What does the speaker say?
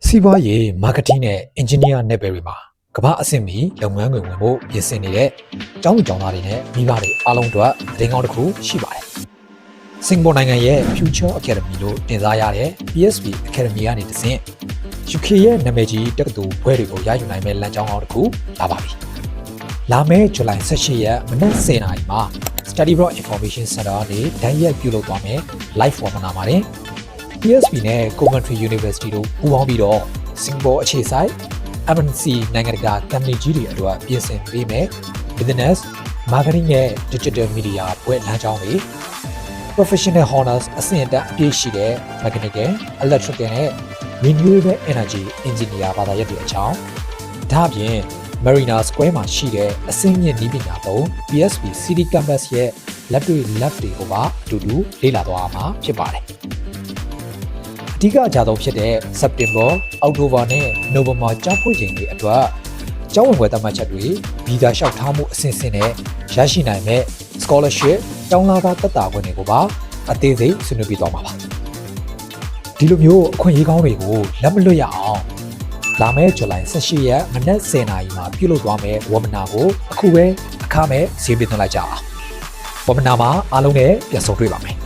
စီးပွားရေးမာကတ်နဲ့အင်ဂျင်နီယာနယ်ပယ်တွေမှာကမ္ဘာအဆင့်မီလုပ်ငန်းတွေဝင်ဖို့ပြင်ဆင်နေတဲ့ကျောင်းသူကျောင်းသားတွေနဲ့မိဘတွေအားလုံးအတွက်သတင်းကောင်းတစ်ခုရှိပါတယ်။စင်ကာပူနိုင်ငံရဲ့ Future Academy လို့တင်စားရတဲ့ PSB Academy ကနေတဆင့် UK ရဲ့နာမည်ကြီးတက္ကသိုလ်ဘွဲတွေကိုရယူနိုင်မဲ့လမ်းကြောင်းကောင်းတစ်ခုလာပါပြီ။လာမယ့်ဇူလိုင်18ရက်မနက်10:00နာရီမှာ Study Abroad Information Center ကနေဓာတ်ရိုက်ပြုလုပ်သွားမယ် live webinar မှာတင်PSB နဲ့ Coventry University တို့ပူးပေါင်းပြီးတော့စင်ကာပူအခြေစိုက် MNC နိုင်ငံတကာ company ကြီးတွေအတွက်ပြင်ဆင်ပေးမယ် Business, Marketing နဲ့ Digital Media ဘွဲ့လမ်းကြောင်းတွေ Professional Honors အဆင့်အတန်းအပြည့်ရှိတဲ့ Mechanical, Electrical နဲ့ Renewable Energy Engineer ဘာသာရပ်တွေအကြောင်းဒါ့အပြင် Marina Square မှာရှိတဲ့အဆင့်မြင့်နည်းပညာသုံး PSB City Campus ရဲ့လက်တွေ့ lab တွေကိုပါအတူတူလေ့လာသွားမှာဖြစ်ပါတယ်။အဓိကအကြဆုံးဖြစ်တဲ့ September, October နဲ့ November ကျောင်းဖွင့်ချိန်တွေအတွက်ကျောင်းဝင်ပွဲသတ်မှတ်ချက်တွေဗီဇာလျှောက်ထားမှုအဆင့်ဆင့်နဲ့ရရှိနိုင်မဲ့ scholarship ကျောင်းသားသက်သာခွင့်တွေကိုပါအသေးစိတ်ဆွေးနွေးပြသွားမှာပါ။ဒီလိုမျိုးအခွင့်အရေးကောင်းတွေကိုလက်မလွတ်ရအောင်လာမယ့်ဇူလိုင်18ရက်မနက်10:00နာရီမှာပြုလုပ်သွားမယ့် webinar ကိုအခုပဲအခမဲ့ဈေးပေးသွင်းလိုက်ကြအောင်။ webinar မှာအားလုံးနဲ့ပြန်ဆုံတွေ့ပါမယ်။